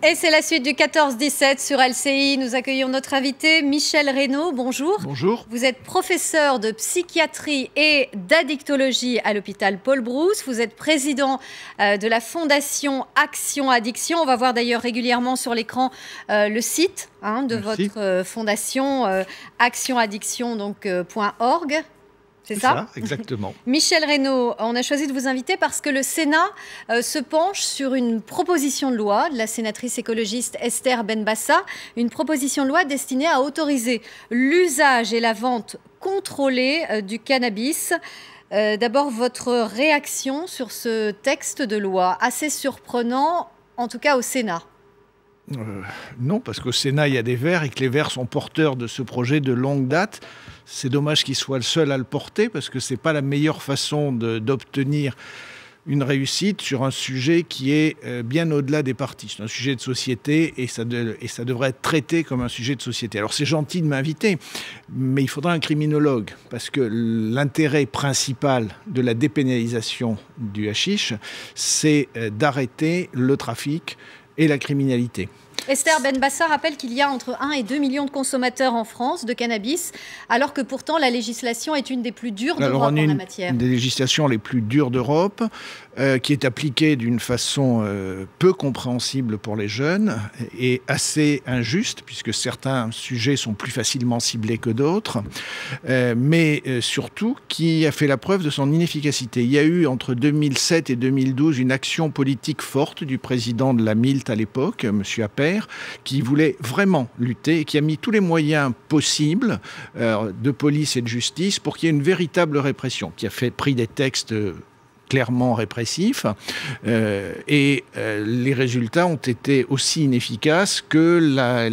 Et c'est la suite du 14-17 sur LCI. Nous accueillons notre invité Michel Reynaud. Bonjour. Bonjour. Vous êtes professeur de psychiatrie et d'addictologie à l'hôpital Paul Brousse. Vous êtes président de la fondation Action Addiction. On va voir d'ailleurs régulièrement sur l'écran le site de votre fondation actionaddiction.org. C'est ça, exactement. Michel Reynaud, on a choisi de vous inviter parce que le Sénat se penche sur une proposition de loi de la sénatrice écologiste Esther Benbassa, une proposition de loi destinée à autoriser l'usage et la vente contrôlée du cannabis. D'abord, votre réaction sur ce texte de loi, assez surprenant, en tout cas au Sénat. Non, parce qu'au Sénat, il y a des Verts et que les Verts sont porteurs de ce projet de longue date. C'est dommage qu'ils soient le seul à le porter parce que ce n'est pas la meilleure façon d'obtenir une réussite sur un sujet qui est bien au-delà des partis. C'est un sujet de société et ça devrait être traité comme un sujet de société. Alors c'est gentil de m'inviter, mais il faudra un criminologue parce que l'intérêt principal de la dépénalisation du hashish, c'est d'arrêter le trafic et la criminalité. Esther Benbassa rappelle qu'il y a entre 1 et 2 millions de consommateurs en France de cannabis, alors que pourtant la législation est une des plus dures d'Europe en la matière. Une des législations les plus dures d'Europe, qui est appliquée d'une façon peu compréhensible pour les jeunes et assez injuste, puisque certains sujets sont plus facilement ciblés que d'autres, mais surtout qui a fait la preuve de son inefficacité. Il y a eu entre 2007 et 2012 une action politique forte du président de la MILT à l'époque, M. Appert, qui voulait vraiment lutter et qui a mis tous les moyens possibles de police et de justice pour qu'il y ait une véritable répression, qui a pris des textes clairement répressifs et les résultats ont été aussi inefficaces que la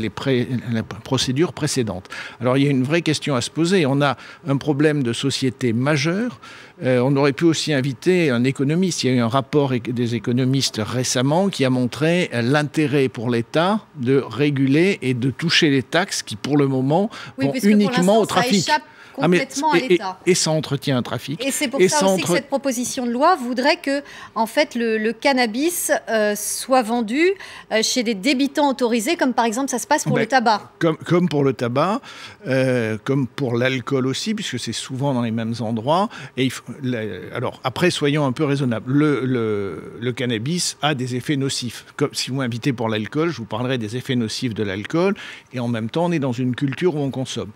procédure précédente. Alors il y a une vraie question à se poser. On a un problème de société majeur. On aurait pu aussi inviter un économiste. Il y a eu un rapport des économistes récemment qui a montré l'intérêt pour l'État de réguler et de toucher les taxes qui, pour le moment, vont uniquement au trafic. Complètement à l'État. Et ça entretient un trafic. Et c'est pour ça aussi que cette proposition de loi voudrait que, en fait, le cannabis soit vendu chez des débitants autorisés, comme par exemple ça se passe pour le tabac. Comme pour le tabac, comme pour l'alcool aussi, puisque c'est souvent dans les mêmes endroits. Et alors, après, soyons un peu raisonnables. Le cannabis a des effets nocifs. Comme si vous m'invitez pour l'alcool, je vous parlerai des effets nocifs de l'alcool. Et en même temps, on est dans une culture où on consomme.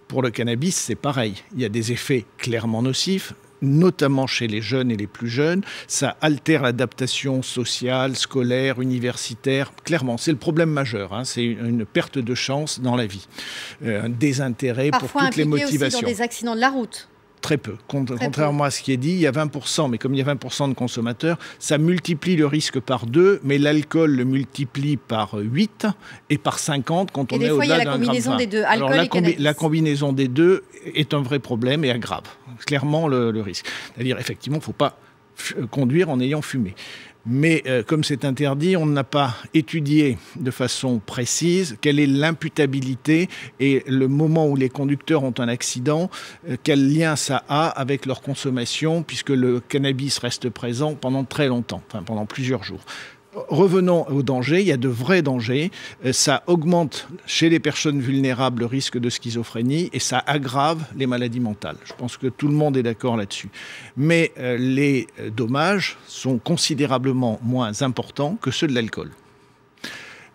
Pour le cannabis, c'est pareil. Il y a des effets clairement nocifs, notamment chez les jeunes et les plus jeunes. Ça altère l'adaptation sociale, scolaire, universitaire. Clairement, c'est le problème majeur. C'est une perte de chance dans la vie. Un désintérêt pour toutes les motivations. Parfois impliqué aussi dans des accidents de la route. Très peu. Contrairement à ce qui est dit, il y a 20%, mais comme il y a 20% de consommateurs, ça multiplie le risque par 2, mais l'alcool le multiplie par 8 et par 50 quand on est au-delà d'un gramme 20. Des deux, alcool et cannabis. La combinaison des deux est un vrai problème et aggrave clairement le risque. C'est-à-dire, effectivement, il ne faut pas conduire en ayant fumé. Mais comme c'est interdit, on n'a pas étudié de façon précise quelle est l'imputabilité et le moment où les conducteurs ont un accident, quel lien ça a avec leur consommation, puisque le cannabis reste présent pendant très longtemps, enfin pendant plusieurs jours. Revenons aux dangers, il y a de vrais dangers. Ça augmente chez les personnes vulnérables le risque de schizophrénie et ça aggrave les maladies mentales. Je pense que tout le monde est d'accord là-dessus. Mais les dommages sont considérablement moins importants que ceux de l'alcool.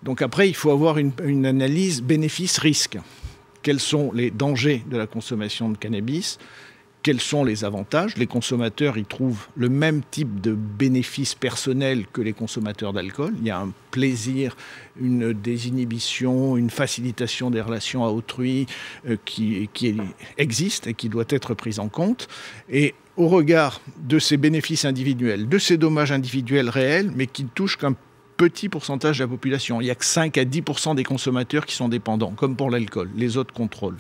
Donc après, il faut avoir une analyse bénéfice-risque. Quels sont les dangers de la consommation de cannabis ? Quels sont les avantages? Les consommateurs y trouvent le même type de bénéfices personnels que les consommateurs d'alcool. Il y a un plaisir, une désinhibition, une facilitation des relations à autrui qui existe et qui doit être prise en compte. Et au regard de ces bénéfices individuels, de ces dommages individuels réels, mais qui ne touchent qu'un petit pourcentage de la population. Il n'y a que 5 à 10% des consommateurs qui sont dépendants, comme pour l'alcool. Les autres contrôlent.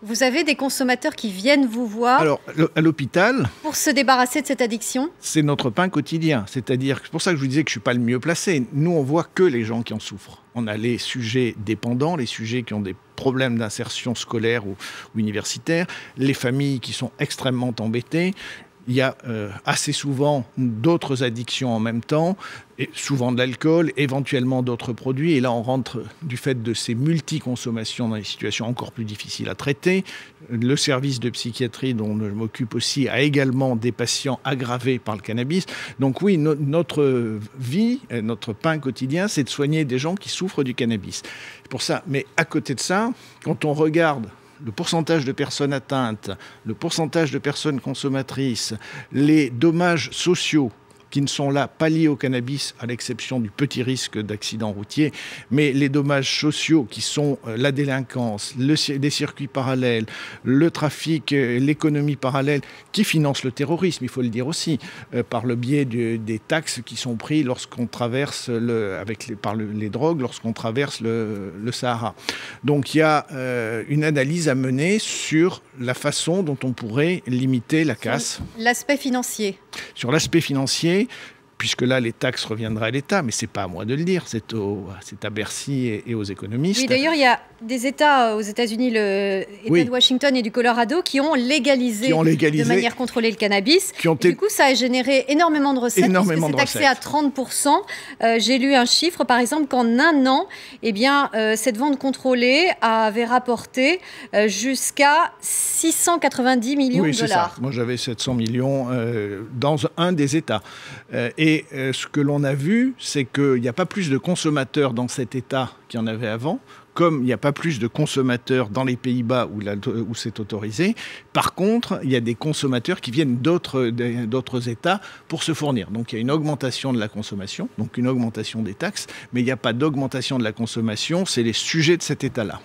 Vous avez des consommateurs qui viennent vous voir à l'hôpital pour se débarrasser de cette addiction? C'est notre pain quotidien. C'est pour ça que je vous disais que je ne suis pas le mieux placé. Nous, on voit que les gens qui en souffrent. On a les sujets dépendants, les sujets qui ont des problèmes d'insertion scolaire ou universitaire, les familles qui sont extrêmement embêtées. il y a assez souvent d'autres addictions en même temps, et souvent de l'alcool, éventuellement d'autres produits. Et là, on rentre du fait de ces multiconsommations dans des situations encore plus difficiles à traiter. Le service de psychiatrie dont je m'occupe aussi a également des patients aggravés par le cannabis. Donc oui, notre vie, notre pain quotidien, c'est de soigner des gens qui souffrent du cannabis. C'est pour ça. Mais à côté de ça, quand on regarde le pourcentage de personnes atteintes, le pourcentage de personnes consommatrices, les dommages sociaux qui ne sont là pas liés au cannabis, à l'exception du petit risque d'accident routier, mais les dommages sociaux qui sont la délinquance, les circuits parallèles, le trafic, l'économie parallèle, qui finance le terrorisme, il faut le dire aussi, par le biais des taxes qui sont prises lorsqu'on traverse, par les drogues, lorsqu'on traverse le Sahara. Donc il y a une analyse à mener sur la façon dont on pourrait limiter la casse. L'aspect financier. Sur l'aspect financier, puisque là, les taxes reviendraient à l'État, mais ce n'est pas à moi de le dire, c'est à Bercy et aux économistes. Oui, d'ailleurs, il y a des États aux États-Unis, l'État de Washington et du Colorado, qui ont légalisé de manière contrôlée le cannabis. Du coup, ça a généré énormément de recettes, puisque c'est taxé à 30%. J'ai lu un chiffre, par exemple, qu'en un an, cette vente contrôlée avait rapporté jusqu'à 690 millions de dollars. Oui, c'est ça. Moi, j'avais 700 millions dans un des États. Et ce que l'on a vu, c'est qu'il n'y a pas plus de consommateurs dans cet État qu'il y en avait avant, comme il n'y a pas plus de consommateurs dans les Pays-Bas où c'est autorisé. Par contre, il y a des consommateurs qui viennent d'autres États pour se fournir. Donc il y a une augmentation de la consommation, donc une augmentation des taxes, mais il n'y a pas d'augmentation de la consommation, c'est les sujets de cet État-là.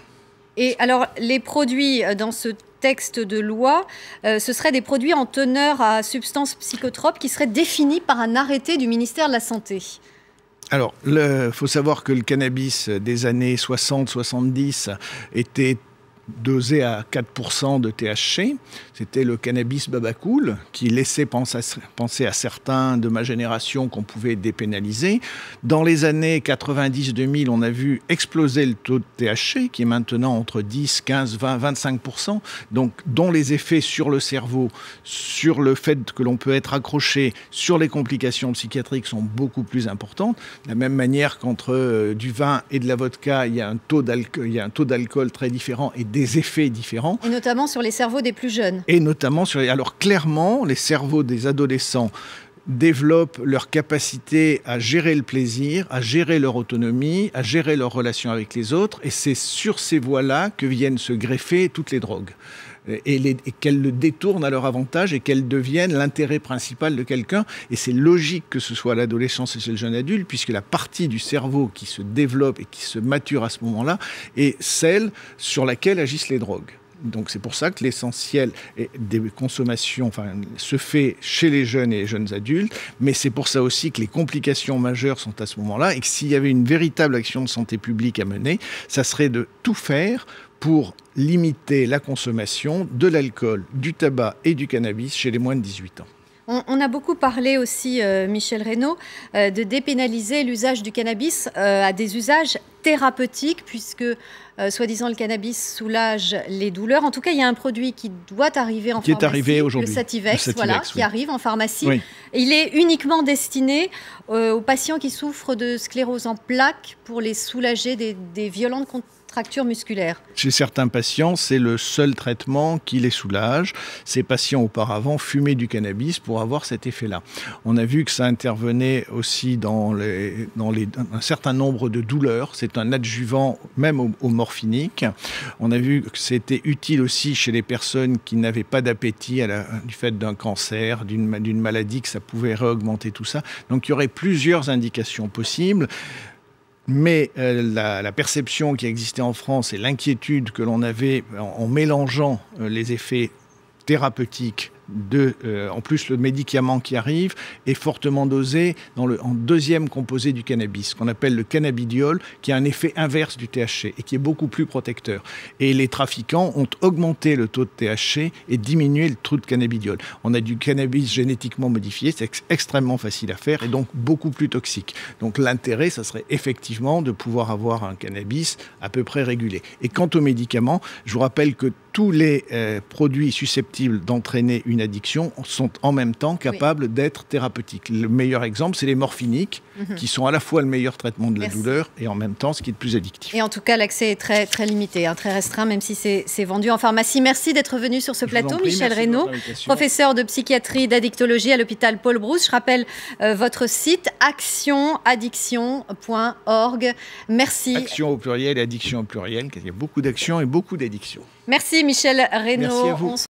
Et alors, les produits dans ce texte de loi, ce seraient des produits en teneur à substances psychotropes qui seraient définis par un arrêté du ministère de la Santé. Alors, il faut savoir que le cannabis des années 60-70 était dosé à 4% de THC. C'était le cannabis babacool qui laissait penser à certains de ma génération qu'on pouvait dépénaliser. Dans les années 90-2000, on a vu exploser le taux de THC qui est maintenant entre 10, 15, 20, 25%, donc dont les effets sur le cerveau, sur le fait que l'on peut être accroché, sur les complications psychiatriques sont beaucoup plus importantes. De la même manière qu'entre du vin et de la vodka, il y a un taux d'alcool très différent et des effets différents. Et notamment sur les cerveaux des plus jeunes. Et notamment Alors clairement, les cerveaux des adolescents développent leur capacité à gérer le plaisir, à gérer leur autonomie, à gérer leur relation avec les autres. Et c'est sur ces voies-là que viennent se greffer toutes les drogues. Et qu'elles le détournent à leur avantage et qu'elles deviennent l'intérêt principal de quelqu'un. Et c'est logique que ce soit à l'adolescence et chez le jeune adulte, puisque la partie du cerveau qui se développe et qui se mature à ce moment-là est celle sur laquelle agissent les drogues. Donc c'est pour ça que l'essentiel des consommations se fait chez les jeunes et les jeunes adultes, mais c'est pour ça aussi que les complications majeures sont à ce moment-là et que s'il y avait une véritable action de santé publique à mener, ça serait de tout faire pour limiter la consommation de l'alcool, du tabac et du cannabis chez les moins de 18 ans. On a beaucoup parlé aussi, Michel Reynaud, de dépénaliser l'usage du cannabis à des usages thérapeutiques, puisque, soi-disant, le cannabis soulage les douleurs. En tout cas, il y a un produit qui doit arriver en pharmacie, est arrivé aujourd'hui, le Sativex, qui arrive en pharmacie. Oui. Il est uniquement destiné aux patients qui souffrent de sclérose en plaques pour les soulager des violentes contractures musculaires. Chez certains patients, c'est le seul traitement qui les soulage. Ces patients, auparavant, fumaient du cannabis pour avoir cet effet-là. On a vu que ça intervenait aussi dans un certain nombre de douleurs. C'est un adjuvant même au morphinique. On a vu que c'était utile aussi chez les personnes qui n'avaient pas d'appétit du fait d'un cancer, d'une maladie, que ça pouvait réaugmenter tout ça. Donc il y aurait plusieurs indications possibles. Mais la perception qui existait en France et l'inquiétude que l'on avait en mélangeant les effets thérapeutiques en plus le médicament qui arrive est fortement dosé en deuxième composé du cannabis, qu'on appelle le cannabidiol, qui a un effet inverse du THC et qui est beaucoup plus protecteur. Et les trafiquants ont augmenté le taux de THC et diminué le taux de cannabidiol. On a du cannabis génétiquement modifié, c'est extrêmement facile à faire et donc beaucoup plus toxique. Donc l'intérêt, ça serait effectivement de pouvoir avoir un cannabis à peu près régulé. Et quant aux médicaments, je vous rappelle que tous les produits susceptibles d'entraîner une une addiction sont en même temps capables d'être thérapeutiques. Le meilleur exemple, c'est les morphiniques, qui sont à la fois le meilleur traitement de la douleur et en même temps ce qui est le plus addictif. Et en tout cas, l'accès est très, très limité, très restreint, même si c'est vendu en pharmacie. Merci d'être venu sur ce plateau, Michel Reynaud, professeur de psychiatrie d'addictologie à l'hôpital Paul Brousse. Je rappelle votre site actionaddiction.org. Merci. Action au pluriel et addiction au pluriel, il y a beaucoup d'actions et beaucoup d'addictions. Merci Michel Reynaud. Merci à vous.